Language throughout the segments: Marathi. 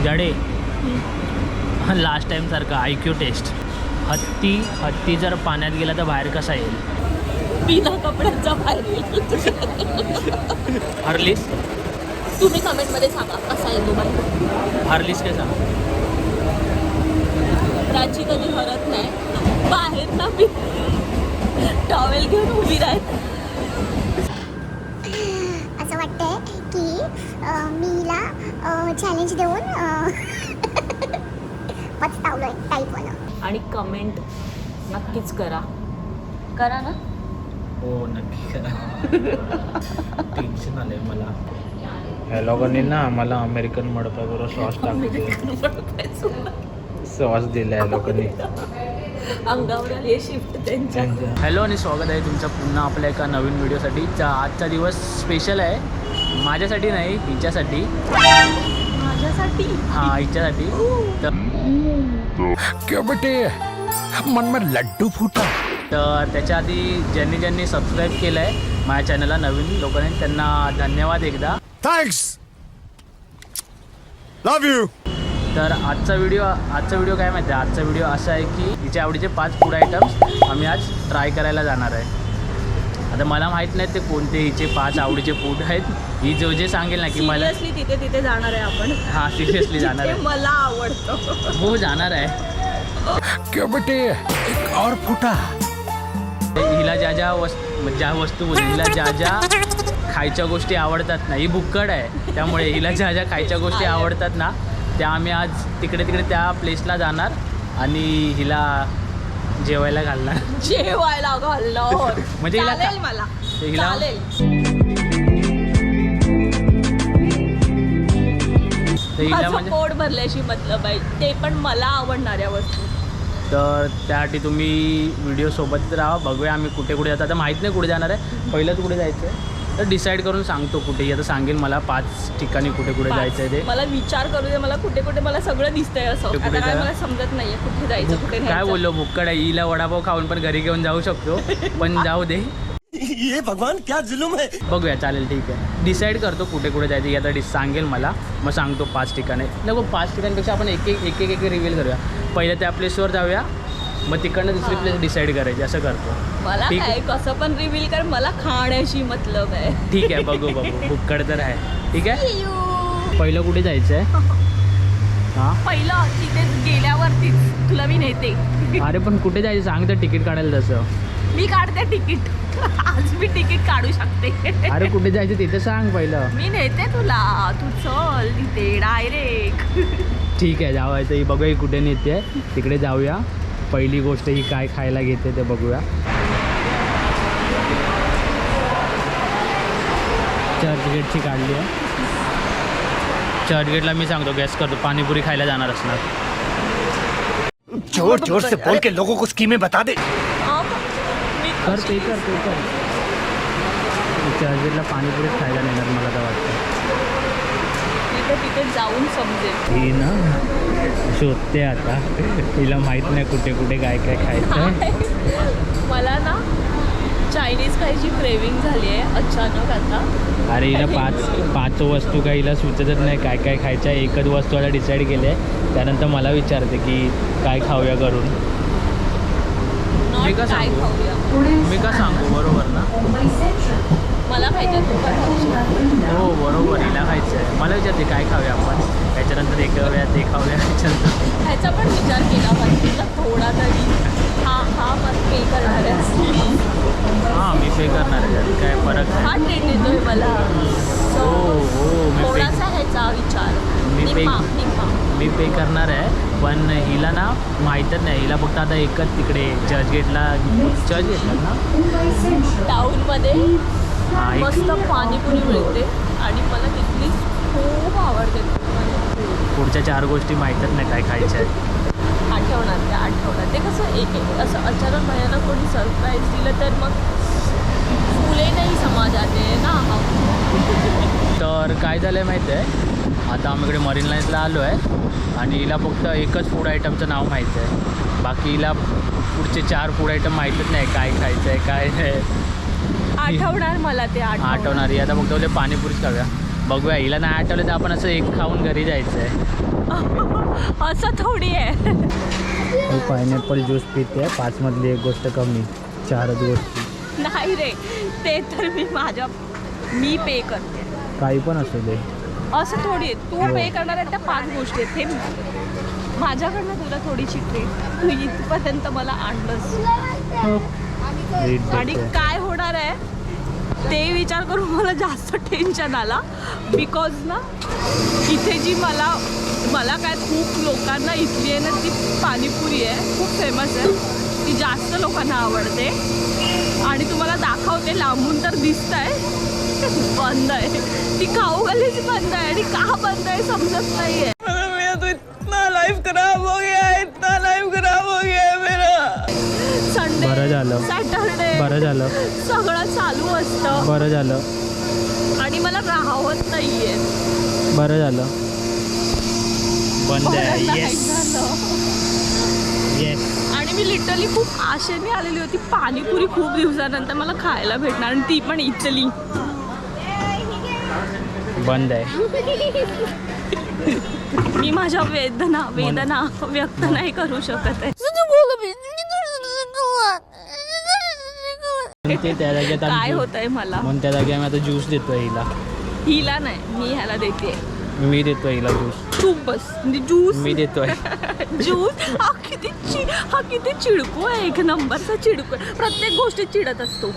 जडे लास्ट टाइम सारखं IQ टेस्ट. हत्ती जर पाण्यात गेला तर बाहेर कसा येईल? बिना कपड्यांचा बाहेर येईल. हरलीस? तुम्ही कमेंटमध्ये सांगा कसा येतो बाहेर. हरलीस काय सांग. प्राची कधी हरत नाही. बाहेर ना मी टॉवेल घेऊन उभी राहते. असं वाटतंय की मी हिला चॅलेंज देऊन पचतावलोय टाईपवालं. आणि कमेंट नक्कीच करा ना. हो नक्की करा. टेन्शन आलंय मला. ह्या लोकांनी ना आम्हाला अमेरिकन मडपावर सॉस टाकते. सॉस दिला या लोकांनी. अंगावर आली शिफ्ट त्यांच्या. हॅलो आणि स्वागत आहे तुमचं पुन्हा आपल्या एका नवीन व्हिडिओसाठी. आजचा दिवस स्पेशल आहे. माझ्यासाठी नाही, हिच्यासाठी. माझ्यासाठी? हां हिच्यासाठी. क्यों बेटे मन में लड्डू फूटा. तर त्याच्या आधी ज्यांनी सबस्क्राईब केलं आहे माझ्या चॅनलला, नवीन लोकांनी, त्यांना धन्यवाद एकदा. Thanks, love you. तर आजचा व्हिडिओ काय माहिती आहे? आजचा व्हिडिओ असा आहे की हिच्या आवडीचे 5 फूड आयटम्स आम्ही आज ट्राय करायला जाणार आहे. आता मला माहीत नाही ते कोणते हिचे 5 आवडीचे फूड आहेत. ही जे सांगेल ना की मला तिथे जाणार आहे आपण. हां सिरियसली जाणार आहे. मला आवडतं. हो जाणार आहे. क्यों बेटे एक और फूटा. हिला ज्या वस्तू हिला ज्या खायच्या गोष्टी आवडतात ना, ही भुक्कड आहे त्यामुळे हिला ज्या खायच्या गोष्टी आवडतात ना त्या आम्ही आज तिकडे त्या प्लेसला जाणार आणि हिला जेवायला घालणार. म्हणजे हिला चालेल मला. हिला चालेल. माझं म्हणजे पोट भरल्याशी मतलब आहे. ते पण मला आवडणाऱ्या वस्तू. तर त्यासाठी तुम्ही व्हिडिओ सोबत राहा. बघूया आम्ही कुठे जातो. आता माहीत नाही कुठे जाणार आहे. पहिलं कुठे जायचं आहे तर डिसाईड करून सांगतो कुठे. आता सांगेन मला 5 ठिकाणी कुठे जायचं आहे ते. मला विचार करू दे. मला कुठे मला सगळं दिसतंय असं. आता काय मला समजत नाहीये कुठे जायचं कुठे नाही. काय बोललो भुक्कड आहे. हिला वडापाव खाऊन पण घरी घेऊन जाऊ शकतो पण जाऊ दे. ये भगवान क्या जुलूम है. बघूया चालेल ठीक आहे. डिसाईड करतो कुठे जायचं. आता सांगेल मला, मग सांगतो 5 ठिकाणे. नको 5 ठिकाणपेक्षा आपण एक रिव्हील करूया. पहिल्या त्या प्लेसवर जाऊया, मग तिकडनं दुसरी प्लेस डिसाईड करायची. असं करतो. मला ठीक काय कसं पण रिव्हील कर. मला खाण्याशी मतलब आहे. ठीक आहे. बघू भुक्कड तर आहे. ठीक आहे. पहिलं कुठे जायचं आहे? हां पहिलं तिथे गेल्यावरतीच तुला मी नेते. अरे पण कुठे जायचं सांग तर तिकीट काढायला. तसं मी काढते तिकीट. आज मी तिकीट काढू शकते. अरे कुठे जायचं तिथे सांग पहिलं. मी नेते तुला. तू चल तिथे डायरेक्ट. ठीक आहे जावायचं. ही बघूया ही कुठे नेते. तिकडे जाऊया. पहिली गोष्ट ही काय खायला घेते ते बघूया. चर्चगेटची काढली आहे. चर्चगेटला मी सांगतो गॅस करतो पाणीपुरी खायला जाणार असणार. जोर से बोल के लोगों को स्कीमें बता दे. कर पे कर. चर्चगेटला पाणीपुरी खायला नेणार मला तर वाटतं. तिथे जाऊन समजेल. ही ना शोधते आता. तिला माहीत नाही कुठे काय खायचं आहे. मला ना चायनीज खायची क्रेविंग झाली आहे अचानक आता. अरे हिला 5 वस्तू काही हिला सुचतच नाही काय खायचं आहे. एकच वस्तू आता डिसाईड केली आहे. त्यानंतर मला विचारते की काय खाऊया करून. मी का सांगू बरोबर ना. मला खायचं. हो बरोबर हिला खायचं आहे. मला विचारते काय खाऊया आपण. त्याच्यानंतर हे खाऊया ते खाऊया. ह्याचा पण विचार केला पाहिजे तुला थोडा तरी. हा मग पे करणार आहे. हां मी पे करणार आहे. काय फरक नाही. हा ट्रीट देतोय मला. हो मी पे थोडासा ह्याचा विचार. मी पे करणार आहे. पण हिला ना माहीतच नाही. हिला फक्त आता एकच तिकडे चर्चगेटला ना टाऊनमध्ये हां मस्त पाणीपुरी मिळते आणि मला तिथलीच खूप आवडते. पुढच्या 4 गोष्टी माहीतच नाही काय खायच्या आहेत. आठवणार ते कसं एक असं अचानक भयानक कोणी सरप्राईज दिलं तर मग फुले नाही समाजात आहे ना. तर काय झालं आहे माहीत आहे. आता आम्ही इकडे मरीन लाईन्सला आलो आहे आणि हिला फक्त एकच फूड आयटमचं नाव माहीत आहे. बाकी हिला पुढचे 4 फूड आयटम माहीतच नाही काय खायचं आहे काय नाही. आठवणार मला ते आठवणारी. आता फक्त पाणीपुरीच खाऊया. बघूया, हिला नाही आठवलं तर आपण असं एक खाऊन घरी जायचं आहे. असं थोडी आहे. पायनॅपल ज्यूस पिते, 5 मधली एक गोष्ट कमी, 4च गोष्टी. नाही रे, ते तर मी पे करते. काही पण असू दे. असं थोडी आहे, तू पे करणार आहे त्या 5 गोष्टी आहेत. हे माझ्याकडनं तुला थोडीशी ट्रीट. तू इथपर्यंत मला आणलंस आणि काय होणार आहे ते विचार करून मला जास्त टेन्शन आला. बिकॉज ना इथे जी मला काय खूप लोकांना इथली आहे ना ती पाणीपुरी आहे, खूप फेमस आहे, ती जास्त लोकांना आवडते. आणि तुम्हाला दाखवते, लांबून तर दिसत आहे बंद आहे, ती खाऊ गल्लीच बंद आहे. आणि का बंद आहे समजत नाही आहे. मेरा तो इतना लाइफ खराब हो गया है, इतना लाइफ खराब हो गया है मेरा. संडे, बरं झालं, सॅटरडे, बरं झालं, सगळं चालू असतं बरं झालं, आणि मला राहवत नाहीये. बरं झालं, बंद बरं आहे. नाही येस झालं. येस. आणि मी लिटरली खूप आशेने आलेली होती, पाणीपुरी खूप दिवसानंतर मला खायला भेटणार, आणि ती पण इथली. बंद आहे. मी माझ्या वेदना व्यक्त नाही करू शकत आहे. ते त्या जागेत काय होत आहे मला, म्हणून त्या जागी आम्ही आता ज्यूस देतोय हिला. हिला नाही, मी ह्याला देते. मी देतोय हिला ज्यूस. तू बस, म्हणजे ज्यूस मी देतोय. ज्यूस. हा किती चिडकू आहे, एक नंबरचा चिडकू आहे. प्रत्येक गोष्टीत चिडत असतो.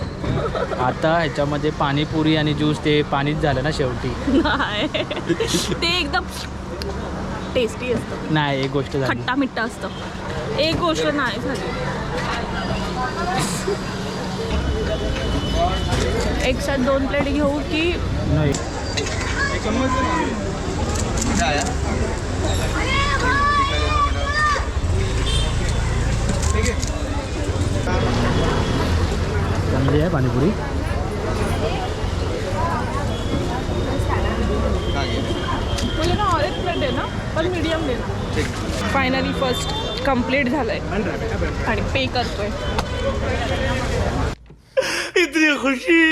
आता ह्याच्यामध्ये पाणीपुरी आणि ज्यूस ते पाणीच झालं ना शेवटी. नाही, ते एकदम टेस्टी असतं. नाही, एक गोष्ट झाली. खट्टा मिठ्ठा असतं. एक गोष्ट नाही झाली. एक साथ 2 प्लेट घेऊ की नाही. चांगली आहे पाणीपुरी. मला ना ऑरेंज प्लेट आहे ना, पण मीडियम दे ना. फायनली फर्स्ट कंप्लीट झालंय आणि पे करतोय. इतनी खुशी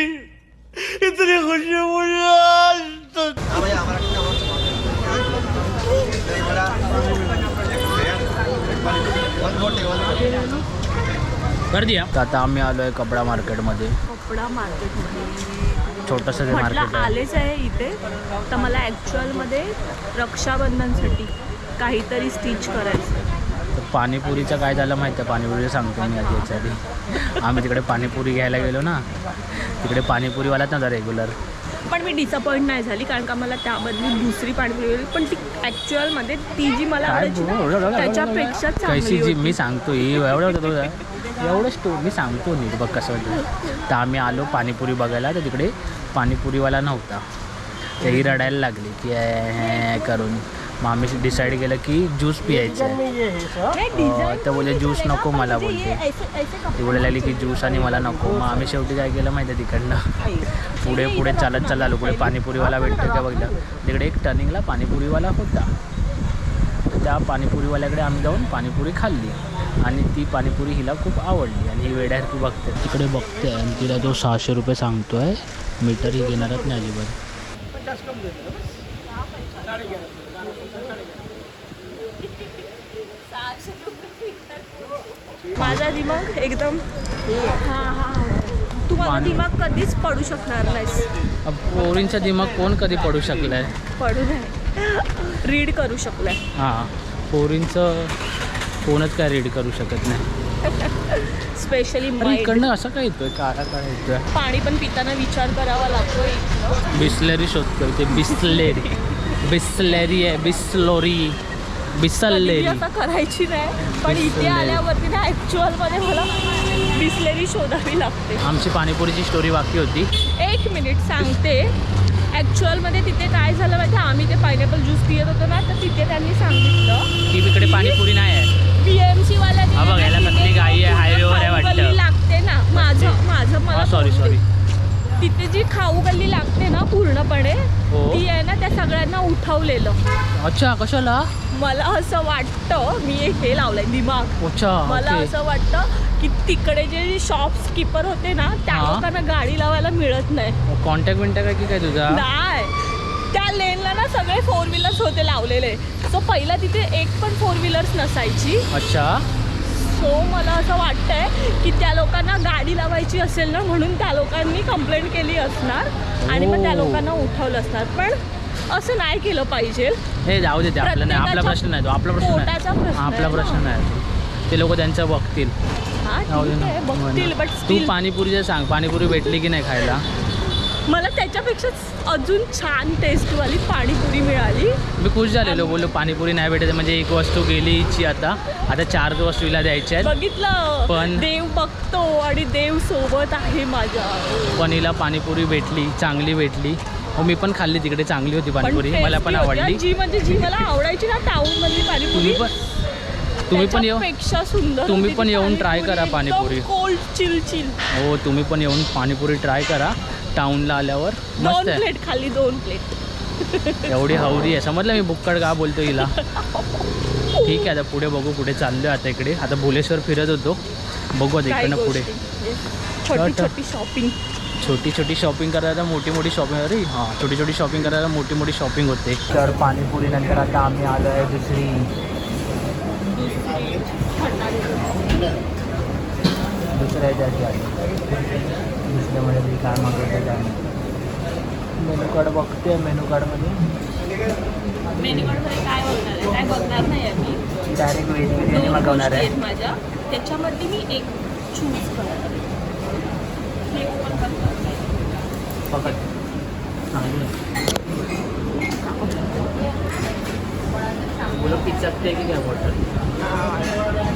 मुझे आज तक. कर दिया. आता आम्ही आलोय कपडा मार्केटमध्ये. कपडा मार्केटमध्ये छोटंसं ते म्हटलं मार्केट आहे. आलेच आहे इथे, तर मला ॲक्च्युअलमध्ये रक्षाबंधनसाठी काहीतरी स्टिच करायचं. तर पाणीपुरीचं काय झालं माहिती आहे, पाणीपुरीचं सांगतो मी आधी. याच्या आधी आम्ही तिकडे पाणीपुरी घ्यायला गेलो ना, तिकडे पाणीपुरीवालाच नव्हता रेग्युलर. पण मी डिसअपॉइंट नाही झाली, कारण का मला त्याबद्दली दुसरी पाणीपुरी होती, पण ती ॲक्च्युअलमध्ये ती जी मला आवडायची ना, त्याच्यापेक्षा कैसी चांगली जी होती. मी सांगतो ही एवढंच तो मी सांगतो नीट बघ कसं होतं. तर आम्ही आलो पाणीपुरी बघायला, तर तिकडे पाणीपुरीवाला नव्हता. तेही रडायला लागली की करून. मग आम्ही डिसाईड केलं की ज्यूस पियायचं आहे. तर बोलले ज्यूस नको मला, बोलते ती बोलायला लागली की ज्यूस आणि मला नको. मग आम्ही शेवटी काय केलं माहिती आहे, तिकडनं पुढे चालत चाललो. पुढे पाणीपुरीवाला भेटतो का बघितलं, तिकडे एक टर्निंगला पाणीपुरीवाला होता. त्या पाणीपुरीवाल्याकडे आम्ही जाऊन पाणीपुरी खाल्ली, आणि ती पाणीपुरी हिला खूप आवडली. आणि ही वेड्यासारखी बघते, तिकडे बघते, आणि तिला तो 600 रुपये सांगतो आहे. मीटर ही घेणारच नाही अजिबात. माझा दिमाग एकदम तू माझा दिमाग कधीच पडू शकणार नाहीस. पोरींचा दिमाग कोण कधी पडू शकलाय, पडू नाही, रीड करू शकलाय. हां, पोरींचं कोणच काय रीड करू शकत नाही. स्पेशली इकडनं असं काय येतोय, काळा काय येतोय. पाणी पण पिताना विचार करावा लागतोय. बिस्लरी शोधतोय ते. बिस्लेरी आहे, बिसलेरी. असं करायची नाही, पण इथे आल्यावरती ना ॲक्च्युअलमध्ये मला बिसलेरी शोधावी लागते. आमची पाणीपुरीची स्टोरी बाकी होती. 1 मिनिट सांगते. ॲक्च्युअलमध्ये तिथे काय झालं माहिती, आम्ही ते पायनॅपल ज्यूस पित होतो ना, तर तिथे त्यांनी सांगितलं की इकडे पाणीपुरी नाही आहे. BMC वाल्याने हा बघ, याला कसली गाई आहे, हायवेवर आहे वाटतं. लागते ना, माझं मला सॉरी तिथे जी खाऊ गल्ली लागते ना पूर्णपणे, हो. ती आहे ना त्या सगळ्यांना उठवलेलं. अच्छा, कशाला? मला असं वाटतं, मी हे लावलंय दिमाग. अच्छा, मला असं वाटतं की तिकडे जे शॉप्स कीपर होते ना, त्या लोकांना गाडी लावायला मिळत नाही. कॉन्टॅक्ट आहे की काय तुझा? नाही, त्या लेनला ना सगळे 4 व्हीलर्स होते लावलेले. सो पहिला तिथे एक पण 4 व्हीलर्स नसायची. अच्छा. सो मला असं वाटतंय की त्या लोकांना गाडी लावायची असेल ना म्हणून त्या लोकांनी कंप्लेंट केली असणार आणि मग त्या लोकांना उठवलं असणार. पण असं नाही केलं पाहिजे. हे जाऊ दे, ते आपला नाही, आपला प्रश्न नाही तो, आपला प्रश्न पोटाचा नाही, प्रश्न आपला आहे प्रश्न ना. नाही. ते लोक त्यांचं बघतील. हा जाऊ दे ठीक ना. आहे बघतील बट तू स्टील पाणीपुरीचं सांग, पाणीपुरी भेटली की नाही खायला? मला त्याच्यापेक्षा अजून छान टेस्टवाली पाणीपुरी मिळाली. मी खुश झालेलो, बोललो पाणीपुरी नाही भेटत म्हणजे एक वस्तू गेली हिची. आता 4 वस्तू हिला द्यायच्या आहेत. बघितलं पण देव बघतो आणि देव सोबत आहे माझ्या. पण हिला पाणीपुरी भेटली, चांगली भेटली. हो मी पण खाल्ली तिकडे, चांगली होती पाणीपुरी, मला पण आवडली. जी मला आवडायची ना टाऊन मधली पाणीपुरी तुम्ही पण येऊ, पेक्षा सुंदर तुम्ही होती पण ती येऊन ट्राय करा पाणीपुरी. Cold chill chill. हो तुम्ही पण येऊन पाणीपुरी ट्राय करा टाऊनला आल्यावर. 2 मस्त आहे. प्लेट खाल्ली 2 प्लेट. एवढी हवरी आहे, समजलं मी बुक्कड का बोलतो हिला. ठीक आहे, आता पुढे बघू कुठे चाललो. आता इकडे आता भुलेश्वर फिरत होतो, बघू आता काही इकडनं पुढे. गोष्टी. छोटी छोटी शॉपिंग. छोटी छोटी शॉपिंग करायला मोठी मोठी शॉपिंग. अरे हां, छोटी छोटी शॉपिंग करायला मोठी मोठी शॉपिंग होते. तर पाणीपुरी नंतर आता आम्ही आलो आहे दुसरी दुसऱ्या ह्याच्यात आलो. दुसऱ्यामध्ये मी काय मागवतो काय मेनू कार्ड बघते. मेनू कार्डमध्ये मेन्यू कार्डमध्ये काय बघणार आहे काय बघणार नाही आहे मी. डायरेक्ट व्हेज बिर्याणी 2 मागवणार गोष्टी आहे. आहेत माझ्या, त्याच्यामध्ये मी एक चूज करणार आहे. हे open करणार नाही. फक्त चांगली बोलो पिझ्झा ते की काय बोलतात.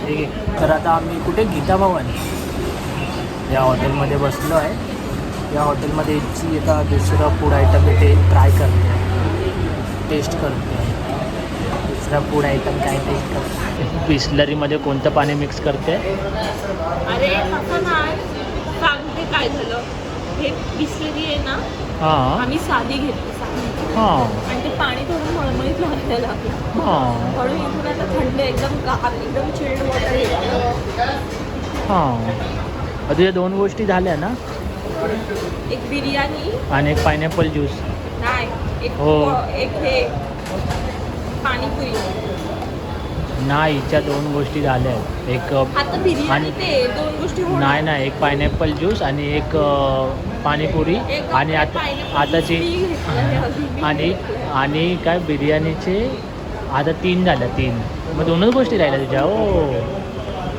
ठीक आहे, तर आता आम्ही कुठे गीता भवन या हॉटेलमध्ये बसलो आहे. या हॉटेलमध्ये याची आता दुसरं फूड आयटम ते ट्राय करते, टेस्ट करते. दुसरा फूड आयटम काय टेस्ट करते. बिस्लरीमध्ये कोणतं पाणी मिक्स करते? अरे असं नाही, सांगते काय झालं. हे बिस्लरी आहे ना, हां आम्ही साधी घेतली साधी. हां आणि ते पाणी थोडं मळमळीत लागलेलं लागलं. हां म्हणून इथून आता थंड एकदम गार एकदम चिल्ड वॉटर येतं. हां. तुझ्या 2 गोष्टी झाल्या ना, एक बिर्याणी आणि एक पायनॅपल ज्यूस. नाही, एक हो. एक हे पाणीपुरी. नाही, हिच्या 2 गोष्टी झाल्या आहेत. एक आता बिर्याणी आणि ते 2 गोष्टी होणार. नाही एक पायनॅपल ज्यूस आणि एक पाणीपुरी. एक आणि आताची मी घेतलं हे अजून मी आणि घेतलं. आणि काय बिर्याणीचे आता 3 झाल्या. 3 मग 2च गोष्टी राहिल्या तुझ्या.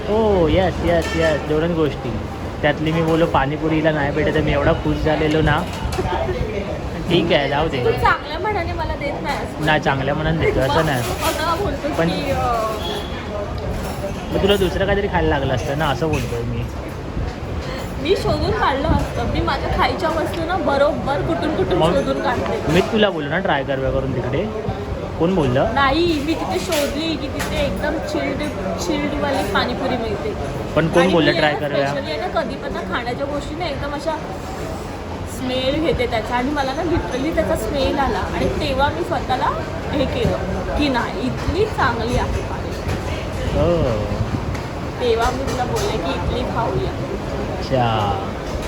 हो यस यस यस 2च गोष्टी. त्यातली मी बोललो पाणीपुरीला नाही भेटत तर मी एवढा खुश झालेलो ना. ठीक आहे जाऊ दे. तू चांगल्या म्हणाने मला देत नाही. नाही चांगल्या मनाने देतो असं नाही. बोलतो पण- की मग तुला दुसरं काहीतरी खायला लागलं असतं ना, असं बोलतोय मी शोधून काढलं असतं. मी माझ्या खायच्या वस्तू ना बरोबर कुठून मग- शोधून काढते. मी तुला बोललो ना ट्राय करून तिकडे. कोण बोललं? नाही, मी तिथे शोधली की तिथे एकदम चिल्डवाली पाणीपुरी मिळते. पण कोण बोललं ट्राय करूया? स्पेशली आहे ना, कधी पण ना खाण्याच्या गोष्टी ना एकदम अशा स्मेल घेते त्याचा. आणि मला ना लिटरली त्याचा स्मेल आला आणि तेव्हा मी स्वतःला हे केलं की नाही इथली चांगली आहे पाणीपुरी. हो तेव्हा मी तुला बोलले की इथली खाऊया. अच्छा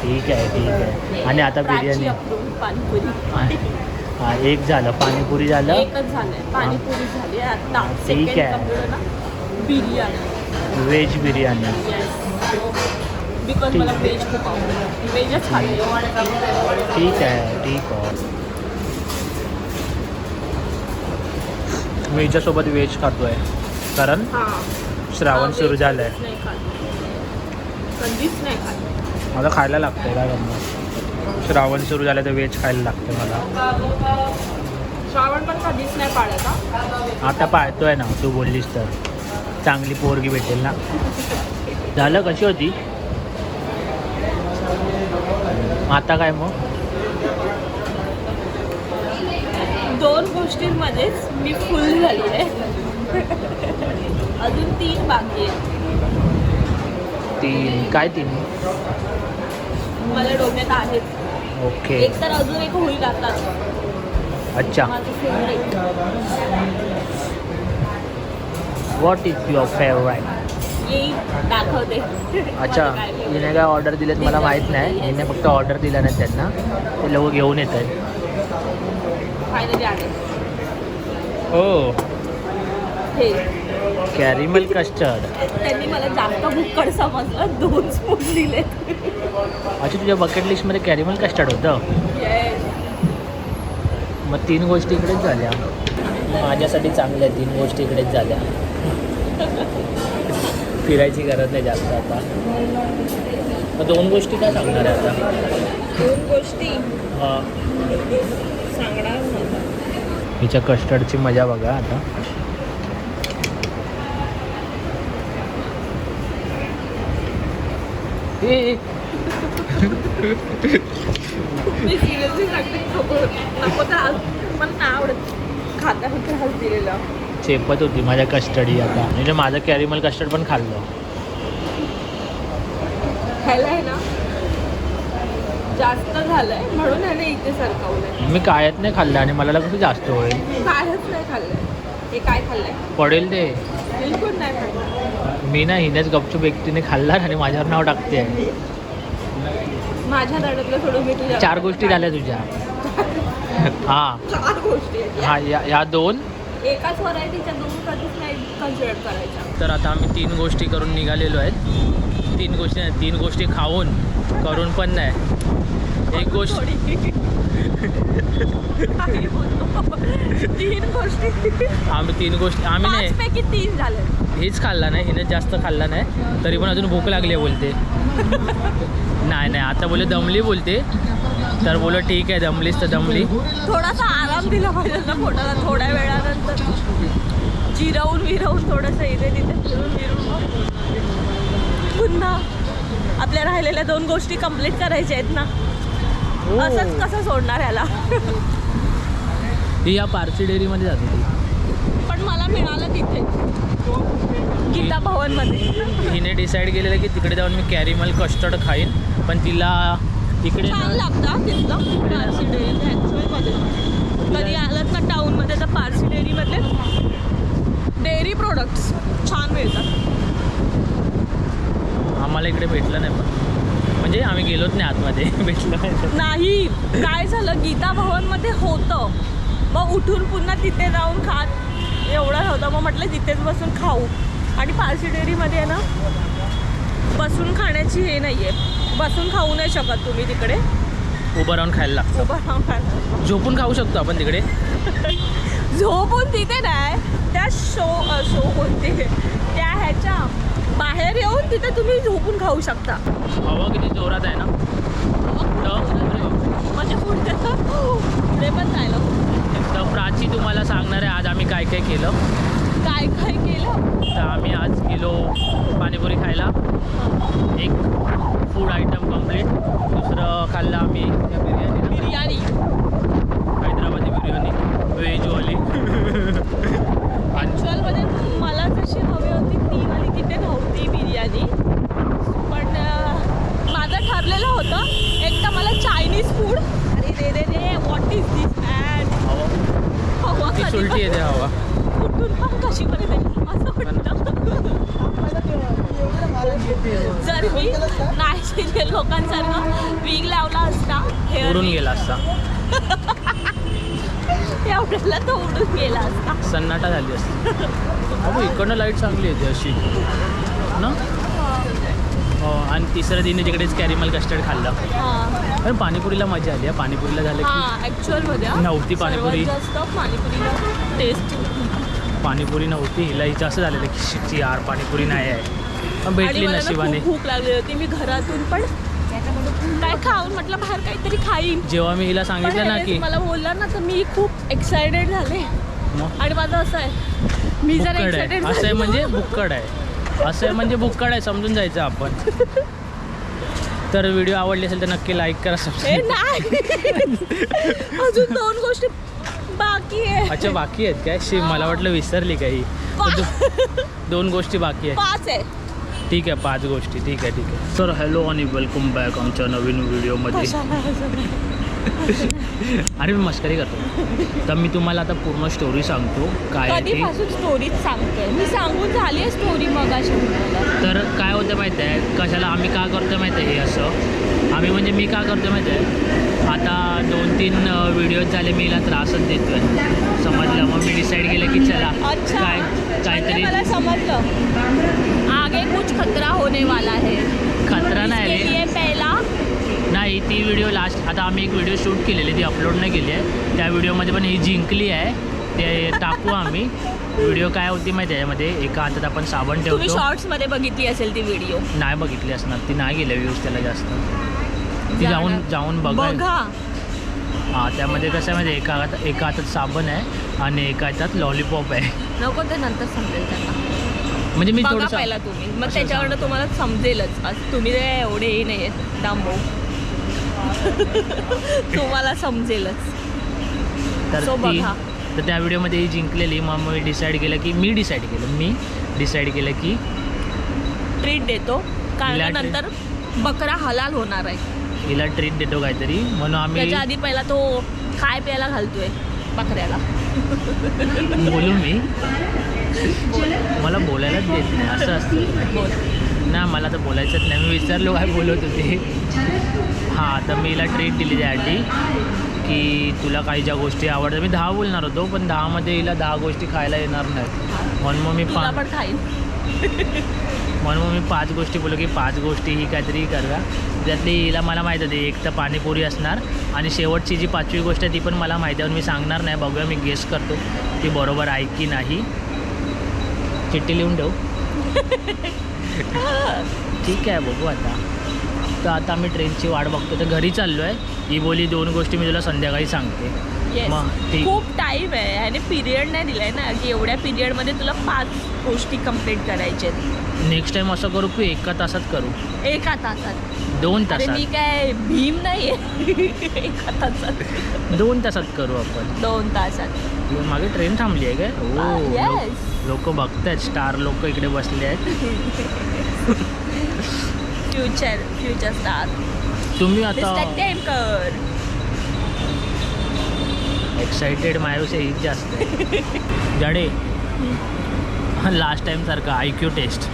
ठीक आहे. आणि आता प्राची बिर्याणी approved पाणीपुरी. हां, एक झालं पाणीपुरी झालं. एकच झालंय, पाणीपुरी झाली आता. ठीक सेकंड आहे. कंप्लीट ना biryani. Veg biryani. Yes, because मला व्हेज खूप आवडतं. व्हेजच खाते. ठीक आहे. मी हिच्यासोबत व्हेज खातो आहे कारण हां, श्रावण सुरू झालं आहे. नाही खात, कधीच नाही खात. मला खायला लागतं काय करणार. श्रावण सुरू झालं तर व्हेज खायला लागतं मला. श्रावण पण कधीच नाही पाळत. हा, आता पाळतोय ना, तू बोललीस तर चांगली पोरगी भेटेल ना. झालं कशी होती आता काय मग? 2 गोष्टींमध्येच मी फुल झाली आहे. अजून 3 बाकी आहे. 3 काय 3? मला डोक्यात आहेत. ओके एक तर अजून एक होईल आता. अच्छा. माझं favourite. What is your favourite? येईल दाखवते. अच्छा, मला काय favorite. हिने काय ऑर्डर दिलेत मला माहीत नाही. हिने फक्त ऑर्डर दिला नाही त्यांना, ते लोक घेऊन येत आहेत. फायनली आले हो हे कॅरिमल कस्टर्ड. त्यांनी मला जास्त बुक्कड समजलं 2 स्पून दिले. अच्छा तुझ्या बकेट लिस्टमध्ये कॅरिमल कस्टर्ड होतं. येस मग 3 गोष्टी इकडेच झाल्या. माझ्यासाठी चांगल्या 3 गोष्टी इकडेच झाल्या. फिरायची गरज नाही जास्त आता. मग 2 गोष्टी काय सांगणार आहे आता? 2 गोष्टी हां सांगणार नव्हता. हिच्या कस्टर्डची मजा बघा आता. ए मी सिरियसली सांगते नको तर आज मला नाही आवडत खाता त्रास दिलेला. चेपत होती माझ्या कस्टडी आता. म्हणजे माझं कॅरिमल कस्टर्ड पण खाल्लं. खायला आहे ना जास्त झालंय म्हणून ह्याने इथे सरकवलंय. मी कायच नाही खाल्लं आणि मला कसं जास्त होईल. कायच नाही खाल्लंय. हे काय खाल्लंय? पडेल ते. बिलकुल नाही खाल्लं. मी ना हिनेच गपचूप एकटीने खाल्ला आणि माझ्यावर नाव टाकते. माझ्या दाडातलं सोडून मी तुझ्या 4 गोष्टी झाल्या तुझ्या. हां 4 गोष्टी आहेत. हां ह्या 2. एकाच व्हरायटीच्या 2 कधीच नाही कन्सिडर करायच्या. तर आता आम्ही 3 गोष्टी करून निघालेलो आहेत. 3 गोष्टी नाही 3 गोष्टी खाऊन करून पण नाही. एक गोष्ट 3 गोष्टी आम्ही 3 गोष्टी आम्ही नाही 5 पैकी 3 झाले. हेच खाल्ला नाही. हिने जास्त खाल्ला नाही तरी पण अजून भूक लागली आहे बोलते. नाही आता बोले दमली बोलते. तर बोलो ठीक आहे दमलीस तर दमली. थोडासा आराम दिला पाहिजे ना पोटाला थोड्या वेळानंतर. जिरवून विरवून थोडंसं इथे तिथे फिरून पुन्हा आपल्या राहिलेल्या 2 गोष्टी कंप्लीट करायच्या आहेत ना. असंच कसं सोडणार ह्याला. ही या पारसी डेअरीमध्ये जाते ती. पण मला मिळालं तिथे गीता भवनमध्ये. हिने डिसाईड केलेलं की तिकडे जाऊन मी कॅरिमल कस्टर्ड खाईन. पण तिला तिकडे छान लागतं तिथलं पारसी डेअरी ॲक्च्युअलमध्ये. कधी आलं ना टाऊनमध्ये तर पारसी डेअरीमधले डेअरी प्रोडक्ट्स छान मिळतात. आम्हाला इकडे भेटलं नाही पण म्हणजे आम्ही गेलोच नाही आतमध्ये. भेटलं नाही. काय झालं गीता भवनमध्ये होतं मग उठून पुन्हा तिथे जाऊन खात एवढं नव्हतं. मग म्हटलं तिथेच बसून खाऊ. आणि पारसी डेअरीमध्ये आहे ना बसून खाण्याची हे नाही आहे. बसून खाऊ नाही शकत तुम्ही तिकडे. उभं राहून खायला लागतं. उभं राहून खायला. झोपून खाऊ शकतो आपण तिकडे. झोपून तिथे नाही त्या शो बोलते त्या ह्याच्या बाहेर येऊन तिथे तुम्ही झोपून खाऊ शकता. हवा किती जोरात आहे ना. म्हणजे पुढे पण जायला. तर प्राची तुम्हाला सांगणार आहे आज आम्ही काय काय केलं. काय काय केलं तर आम्ही आज गेलो पाणीपुरी खायला. एक फूड आयटम कम्प्लीट. दुसरं खाल्लं आम्ही बिर्याणी हैदराबादी बिर्याणी व्हेजवाली. ॲक्च्युअलमध्ये मला जशी हवी होती ती वाली तिथे नव्हती बिर्याणी. पण माझं ठरलेलं होतं एक तर मला चायनीज फूड. अरे रे व्हॉट इज दिस मॅन. हवा ती सुलटी येते हवा. कुठून पण कशी पण येते असं वाटतं. जर मी नाही लोकांसारखं वीग लावला असता उडून गेला असता. एवढ्याला तो उडून गेला असता. सन्नाटा झाली असती. अहो इकडनं लाईट चांगली येते अशी ना. हो आणि तिसऱ्या दिनी तिकडेच कॅरिमल कस्टर्ड खाल्लं. हां पण पाणीपुरीला मजा आली. पाणीपुरीला झालं की हां ॲक्च्युअलमध्ये नव्हती पाणीपुरी. जास्त पाणीपुरीला टेस्ट. पाणीपुरी नव्हती. हिला हिचं असं झालेलं की शिची यार पाणीपुरी नाही आहे. पण भेटली नशिबाने. भूक लागली होती. मी घरातून पण काय खाऊन म्हटलं बाहेर काहीतरी खाईन. जेव्हा मी हिला सांगितलं ना की मला बोलला ना तर मी खूप एक्सायटेड झाले. मग आणि माझं असं आहे मी जर बुक्कड एक्सायटेड आहे. असं आहे म्हणजे बुक्कड आहे. असं आहे म्हणजे बुक्कड आहे. समजून जायचं आपण. तर व्हिडिओ आवडली असेल तर नक्की लाईक करा सबस्क्राईब. नाही अजून 2 गोष्टी बाकी आहे. अच्छा बाकी आहेत काय. शी मला वाटलं विसरली काही. 2 गोष्टी बाकी आहेत. 5 आहे. ठीक आहे 5 गोष्टी. ठीक आहे. सर हॅलो आणि वेलकम बॅक आमच्या नवीन व्हिडिओमध्ये. अरे मी मस्करी करतो. तर मी तुम्हाला आता पूर्ण स्टोरी सांगतो काय आहे ते. कधीपासून स्टोरीच सांगतोय मी, सांगून झाली आहे स्टोरी मगाशी मला. तर काय होतं माहिती आहे कशाला आम्ही का करतो माहिती आहे हे असं. आम्ही म्हणजे मी का करतो माहिती आहे, आता 2-3 व्हिडिओज झाले मी हिला त्रासच देतो आहे, समजलं. मग मी डिसाईड केलं की चला अच्छा काहीतरी मला समजलं, आगे कुछ खतरा होने वाला है. खतरा नाही इसके रे. लिए पहला नाही ती व्हिडिओ लास्ट आता आम्ही एक व्हिडिओ शूट केलेली ती अपलोड नाही केली आहे. त्या व्हिडिओमध्ये पण ही जिंकली आहे, ते टाकू आम्ही. व्हिडिओ काय होती माहिती आहे यामध्ये, एका हातात आपण साबण तुम्ही ठेवतो. शॉर्ट्समध्ये बघितली असेल ती व्हिडिओ. नाही बघितली असणार ती, नाही गेल्या व्ह्यूज त्याला जास्त. ती जाऊन बघा. हां त्यामध्ये कसं आहे माहिती एका हातात साबण आहे आणि एका हातात लॉलीपॉप आहे. नको ते नंतर समजेल त्यांना. म्हणजे मी बघा थोडंसं पहिला तुम्ही, मग असं त्याच्यावरनं तुम्हाला समजेलच. आज तुम्ही ते एवढे हे नाही आहेत डांबो. तुम्हाला समजेलच. तर So ती बघा. तर त्या व्हिडिओमध्ये ही जिंकलेली. मग मी डिसाईड केलं की ट्रीट देतो कारण हिला का नंतर बकरा हलाल होणार आहे. हिला ट्रीट देतो काहीतरी, म्हणून आम्ही त्याच्या आधी पहिला तो खाय प्यायला घालतोय बकऱ्याला. बोलू मी मला बोलायलाच देत नाही असं असतं. बोल. ना मला तर बोलायचंच नाही, मी विचारलो काय बोलत होते. हां तर मी हिला ट्रीट दिली त्यासाठी की तुला काही ज्या गोष्टी आवडतात. मी 10 बोलणार होतो पण 10मध्ये हिला 10 गोष्टी खायला येणार नाहीत, म्हणून मग मी तुला पण खाईल. म्हणून मग मी 5 गोष्टी बोललो की 5 गोष्टी ही काहीतरी करूया. त्यातली हिला मला माहीत होती एक तर पाणीपुरी असणार आणि शेवटची जी 5वी गोष्ट आहे ती पण मला माहिती आहे, मी सांगणार नाही. बघूया मी गेस करतो ती बरोबर आहे की नाही. चिठ्ठी लिहून ठेवू. ठीक आहे बघू आता. तर आता मी ट्रेनची वाट बघतो, तर घरी चाललो आहे. ही बोली 2 गोष्टी मी तुला संध्याकाळी सांगते. Yes. मग ठीक. खूप टाईम आहे आणि पिरियड नाही दिलाय ना की एवढ्या पिरियडमध्ये तुला 5 गोष्टी कंप्लीट करायच्या आहेत. नेक्स्ट टाईम असं करू की 1 तासात करू. 1 तासात. 2 अरे तासात. मी काय भीम नाही आहे. 1 तासात. 2 तासात करू आपण. 2 तासात. मागे ट्रेन थांबली आहे काय? Yes. लोक बघतायत, स्टार लोक इकडे बसले आहेत. फ्युचर स्टार तुम्ही आता मिस्टर टेमकर. एक्साइटेड माझ्यापेक्षा हीच जास्त आहे. जाडे लास्ट टाइम सारखं IQ टेस्ट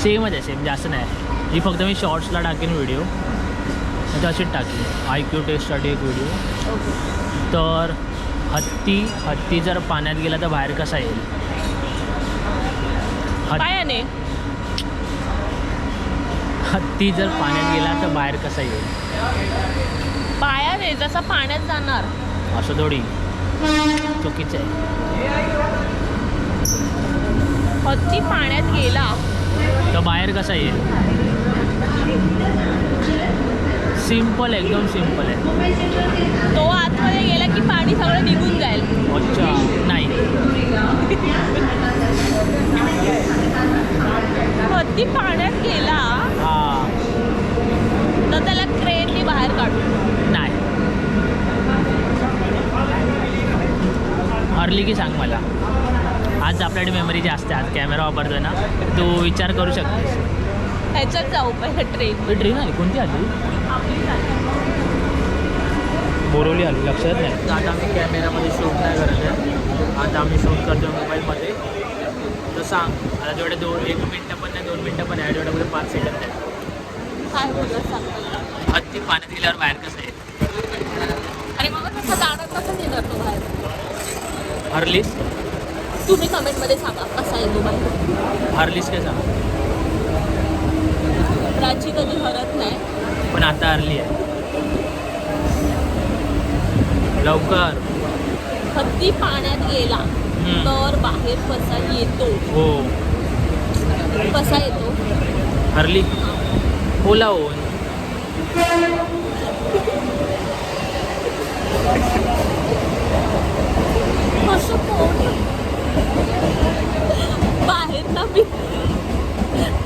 सेमच आहे, सेम जास्त नाही. ही फक्त मी शॉर्ट्सला टाकेन व्हिडिओ, म्हणजे अशीच टाकेन IQ टेस्टसाठी एक व्हिडिओ. तर हत्ती जर पाण्यात गेला तर बाहेर कसा येईल? पायाने. हत्ती जर पाण्यात गेला तर बाहेर कसा येईल? पायाने, जसा पाण्यात जाणार. असं थोडी, चुकीचं आहे. हत्ती पाण्यात गेला तर बाहेर कसा येईल? सिम्पल, एकदम सिम्पल आहे. तो आतमध्ये गेला की पाणी सगळं निघून जाईल. अच्छा नाही. हत्ती पाण्यात गेला हां तर त्याला क्रेनने बाहेर काढू. नाही. हरली की सांग मला. आज आपल्याकडे मेमरी जास्त आहे, आज कॅमेरा वापरतोय ना, तू विचार करू शकतेस. ह्याच्यात जाऊ पहिलं ट्रेन. ट्रेन आली कोणती आली? बोरवली आली, लक्षात नाही. आता आम्ही कॅमेरामध्ये शूट नाही करत आहे, आता आम्ही शूट करतो मोबाईलमध्ये. तर सांग आता जेवढे 1 मिनटं पण नाही 2 मिनटं पण आहे, जेवढ्यामध्ये 5 सेकंद आहे. काय बोलत सांगतो. हत्ती पाण्यात गेल्यावर बाहेर कसं आहे? आणि मग कसं जाणार, कसं येणार तो बाहेर? हरलीस? तुम्ही कमेंटमध्ये सांगा कसा येतो बाहेर. हरलीस काय सांग. प्राची कधी हरत नाही. पण आता हरली आहे. लवकर. हत्ती पाण्यात गेला तर बाहेर कसा येतो? हो. कसा येतो? हरली. ओला होऊन. कसं कोण बाहेर ना मी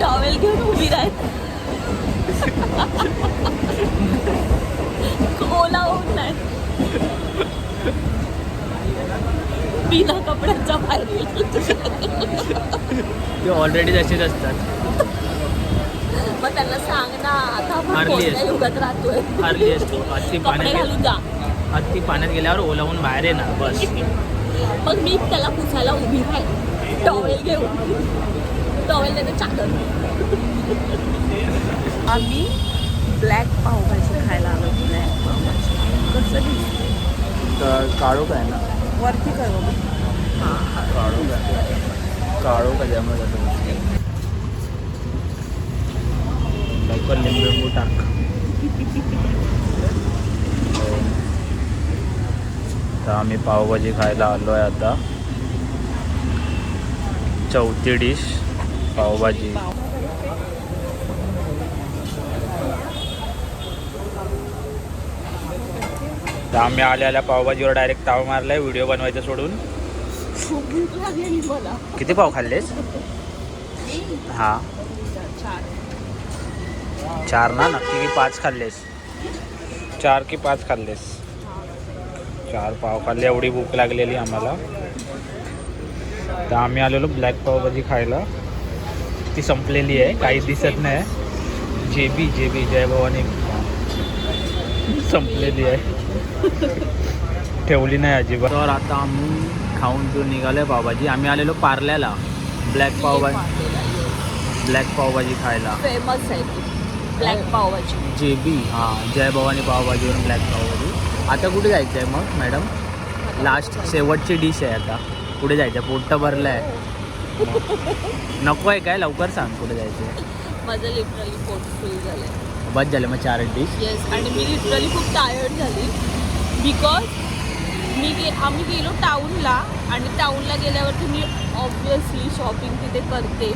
टॉवेल घेऊन उभी राहत. ओला होऊन नाही, बिना कपड्यांचा बाहेर गेला. ते ऑलरेडी तसेच असतात. मग त्यांना सांग ना, आता आपण हरली कोणत्या आहे. युगात राहतोय. हरली असतो अति कपडे पाण्यात घालून जा. अति पाण्यात गेल्यावर ओलावून बाहेर येणार बस. मग मी त्याला पुसायला उभी राहील टॉवेल घेऊन. टॉवेल त्याने चादर. आम्ही ब्लॅक पावभाजी खायला आलो. ब्लॅक पावभाजी कसं दिसतं? काळो काय ना वरती कर बघू. काळो का ज्यामुळे लवकर लिंबू टाक. तर आम्ही पावभाजी खायला आलो आहे आता. चौथी डिश पावभाजी. तर आम्ही आल्या पावभाजीवर डायरेक्ट ताव मारलाय व्हिडिओ बनवायचं सोडून. खूप भूक लागलेली मला. किती पाव खाल्लेस? हा 4 ना, नक्की की 5 खाल्लेस? 4 की 5 खाल्लेस? 4 पाव खाल्ले. एवढी भूक लागलेली आम्हाला. तर आम्ही आलेलो ब्लॅक पावभाजी खायला. ती संपलेली आहे, काही दिसत नाही. जेबी जय भवानी संपलेली आहे, ठेवली नाही अजिबात. तर आता आम्ही खाऊन पिऊन निघालो पावभाजी. आम्ही आलेलो पार्ल्याला ब्लॅक पावभाजी खायला. फेमस आहे ती ब्लॅक पावभाजी. जेबी हां, जय भवानी पावभाजीवरून ब्लॅक पावभाजी. आता कुठे जायचं आहे मग मॅडम? लास्ट शेवटची डिश आहे आता. कुठे जायचं? पोट भरलं आहे. नको आहे काय? लवकर सांग कुठे जायचं आहे. माझं लिटरली पोट फुल झालं आहे. बस झाले मग 4 डिश. येस. आणि मी लिटरली खूप टायर्ड झाली बिकॉज आम्ही गेलो टाऊनला. आणि टाऊनला गेल्यावरती मी ऑब्वियसली शॉपिंग तिथे करते.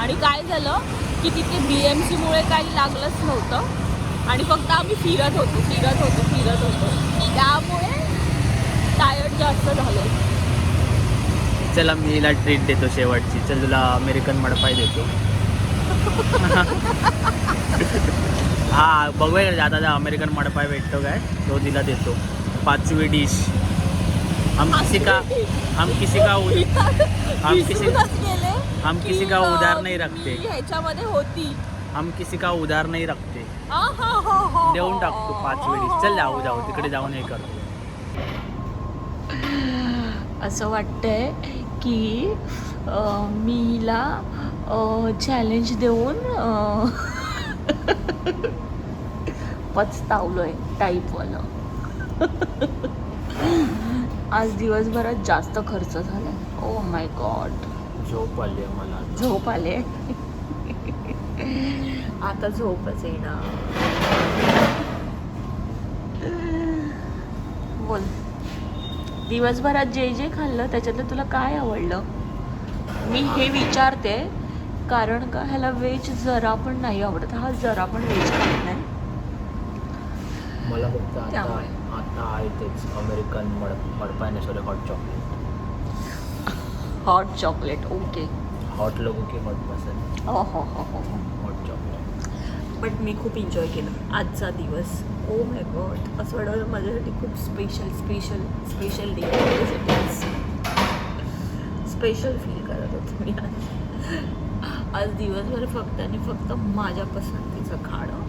आणि काय झालं की तिथे BMCमुळे काही लागलंच नव्हतं. आणि फक्त आम्ही फिरत होतो. त्यामुळे टायर्ड जास्त झालं. चला मी हिला ट्रीट देतो शेवटची. चल तुला अमेरिकन मडपाई देतो. हा बघूया आता अमेरिकन मडपाई भेटतो काय, तो तिला देतो. 5वी डिश. हम किसी का उधार नहीं रखते. ह्याच्यामध्ये होती. हम किसी का उधार नहीं रखते. देऊन देऊन टाकतो 5वी डिश. चल जाऊ तिकडे जाऊन हे करतो. असं वाटतंय की मी हिला चॅलेंज देऊन पचतावलोय टाईपवालं. आज दिवसभरात जास्त खर्च झालाय. Oh my God. झोप आली मला. झोप आले. आता झोपच येणार. बोल. दिवसभरात जे खाल्लं त्याच्यातलं तुला काय आवडलं? मी हे विचारते कारण का ह्याला व्हेज जरा पण नाही आवडत. हा जरा पण व्हेज खात नाही. मला फक्त त्यामुळे. आता आहे तेच American mud pie sorry hot chocolate. Hot chocolate. Okay. Hot लोगों की हॉट पसंद. हो. Hot chocolate. बट मी खूप एन्जॉय केलं आजचा दिवस. Oh my God. असं वाटतं माझ्यासाठी खूप स्पेशल डे. स्पेशल फील करत होते मी आज दिवसभर फक्त माझ्या पसंतीचं खाणं.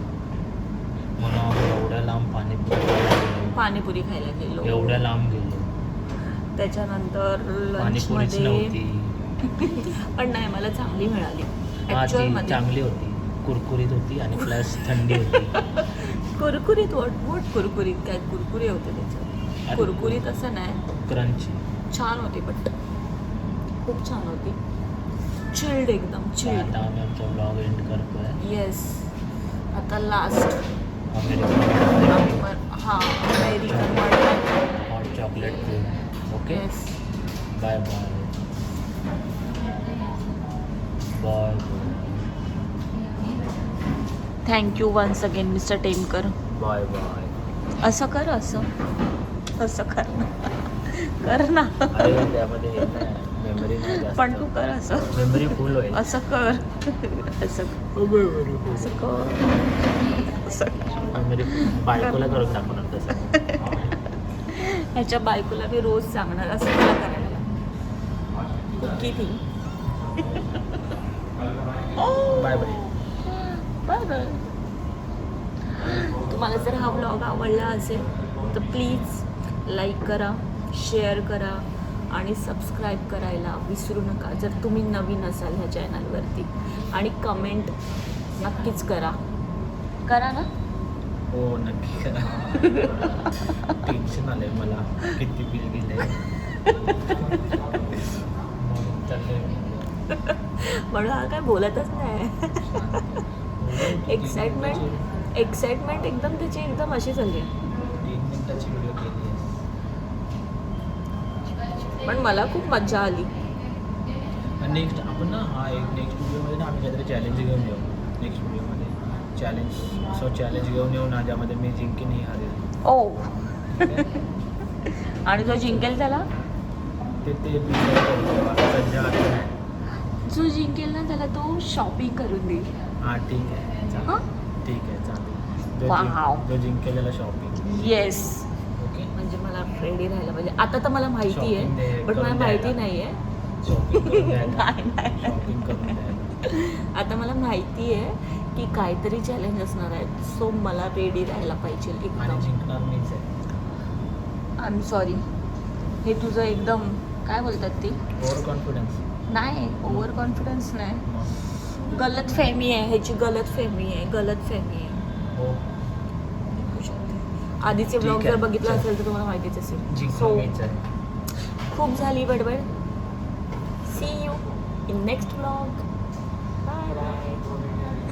मला एवढ्या लांब पाणीपुरी खायला गेलो. एवढ्या लांब गेलो. त्याच्यानंतर पाणीपुरीच लंचमध्ये नव्हती. पण नाही मला चांगली मिळाली. हा ती ॲक्च्युअलमध्ये चांगली होती, कुरकुरीत होती आणि प्लस थंडी होती. कुरकुरीत वोट कुरकुरीत काय कुरकुरे होते त्याच्यात. कुरकुरीत असं नाही, क्रंची छान होती. बट खूप छान होती. चिल्ड एकदम चिल्ड. आता आम्ही आमचा ब्लॉग एंड करतोय. येस. आता last American American hot chocolate food. Okay. Yes. Bye. Thank you once again mister Temkar. Bye. असं कर. असं कर ना. अरे त्यामध्ये हे नाही, मेमरी नाही जास्त. पण तू कर असं. मेमरी फुल होईल. असं कर. मेमरी बायकोला करून दाखवणार तसं. ह्याच्या बायकोला मी रोज सांगणार असं मला करायला. Cookie thing. बाय. बाय. तुम्हाला जर हा व्लॉग आवडला असेल तर प्लीज लाईक करा, शेअर करा आणि सबस्क्राईब करायला विसरू नका जर तुम्ही नवीन असाल ह्या चॅनलवरती. आणि कमेंट नक्कीच करा ना. हो नक्की करा. टेन्शन आलंय मला किती बिल गेलंय. म्हणून हा काय बोलतच नाही. एक्साइटमेंट एकदम त्याची एकदम अशी झाली. 1 मिनिटाची व्हिडिओ केली आहे. पण मला खूप मजा आली. नेक्स्ट आपण ना नेक्स्ट व्हिडिओमध्ये ना आम्ही काहीतरी चॅलेंज घेऊन येऊ. नेक्स्ट व्हिडिओमध्ये चॅलेंज घेऊन येऊ ना ज्यामध्ये मी जिंकेन ही हरेल. ओ आणि जो जिंकेल त्याला ते सध्या आता नाही. जो जिंकेल ना त्याला तो शॉपिंग करून देईल. हां ठीक आहे हां ठीक आहे चालेल. Wow. जो जिंकेल त्याला शॉपिंग. येस. ओके म्हणजे मला रेडी राहायला पाहिजे. आता तर मला माहिती Shopping आहे दे, बट मला करून माहिती द्यायला. नाही आहे. शॉपिंग करून द्यायला. नाही. शॉपिंग करून द्यायला. आता मला माहिती आहे की काहीतरी चॅलेंज असणार आहे. सो मला रेडी राहायला पाहिजे आणि एकदम. जिंकणार मीच आहे. I am sorry. हे तुझं एकदम काय बोलतात ते ओव्हर कॉन्फिडन्स. नाही. ओव्हर कॉन्फिडन्स नाही. गलत फेमी आहे. ह्याची गलत फेमी आहे. हो आधीचे ब्लॉग ठीक जर आहे. बघितलं चल. असेल तर तुम्हाला माहितीच असेल. जिंकणार सो मीच आहे. खूप झाली बडबड. See you in next blog.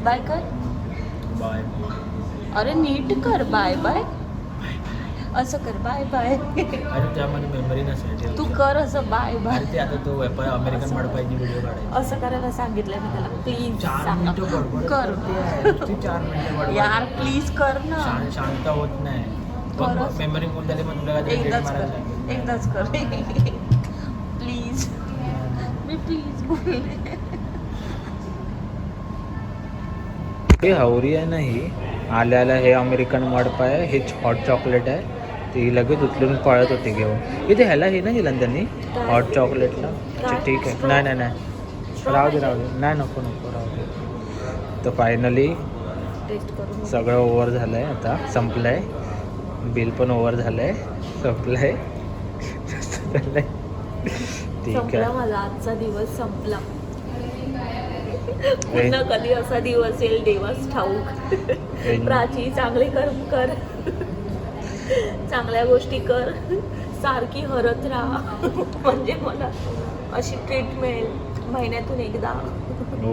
Bye कर. बाय. अरे नीट कर. बाय असं कर. बाय अरे त्यामध्ये मेमरी नसेल तू कर असं. बाय अरे ते आता तो अमेरिकन मडपायची व्हिडिओ काढायची. असं करायला सांगितलं मी त्याला. प्लीज 4 मिनिटं बडबड कर. ती 4 मिनिटं बडबड. यार प्लीज कर ना. शांत होत नाही. खरंच. मेमरी फुल झाली मग तुला काय एकदाच कर प्लीज. मी प्लीज बोलले. हे हावरी आहे ना ही. आल्याला हे अमेरिकन मडपा आहे. हे हॉट चॉकलेट आहे. ती लगेच उचलून पळत होती घेऊन. इथे ह्याला हे नाही दिलं त्यांनी हॉट चॉकलेटला. ठीक आहे. नाही राहू दे नाही नको राहू दे. तर फायनली टेस्ट करून सगळं ओव्हर झालं आहे. आता संपलं आहे. बिल पण ओव्हर झालं आहे. संपलं आहे. ठीक संपला आहे. माझा आजचा दिवस संपला. पुन्हा कधी असा दिवस येईल देवास ठाऊक. प्राची चांगले कर्म कर. चांगल्या गोष्टी कर. सारखी हरत राहा. म्हणजे मला अशी ट्रीट मिळेल महिन्यातून एकदा. हो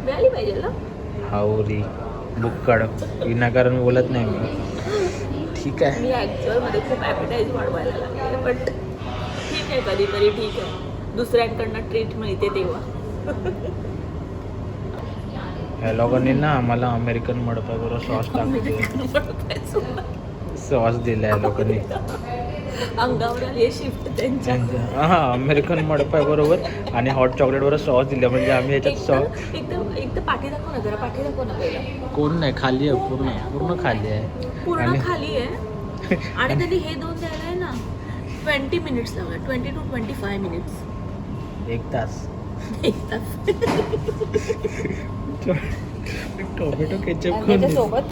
मिळाली पाहिजे ना. हावरी बुक्कड विनाकारण बोलत नाही मी. ठीक आहे. मी ॲक्च्युअलमध्ये खूप ॲपिटाईज वाढवायला लागले. बट ठीक आहे कधीतरी ठीक आहे. दुसऱ्यांकडनं ट्रीट मिळते तेव्हा. ह्या लोकांनी ना आम्हाला अमेरिकन मडपाबरोबर सॉस टाकते. सॉस दिला या लोकांनी. अंगावर आली शिफ्ट त्यांच्या. हां अमेरिकन मडपाबरोबर आणि हॉट चॉकलेटवर सॉस दिला. म्हणजे आम्ही ह्याच्यात सॉस एकदम पाठी दाखव ना जरा. पाठी दाखव ना पहिला. कोण नाही खाली आहे. पूर्ण खाली आहे. पूर्ण आणि- खाली आहे. आणि त्यांनी हे दोन द्यायला आहे ना 20 मिनिट्स लागला. 20 to 25 मिनिट्स. 1 तास. एक तास. टोमॅटो केचप त्याच्यासोबत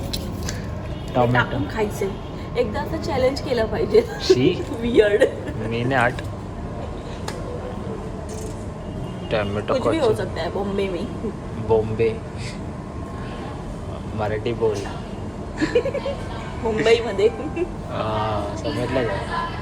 टोमॅटो टाकून खायचे. एकदा असं चॅलेंज केलं पाहिजे. शी वियर्ड. मीने 8 टोमॅटो कुछ भी हो सकता है बॉम्बे में. बॉम्बे मराठी बोल. मुंबईमध्ये समजलं का.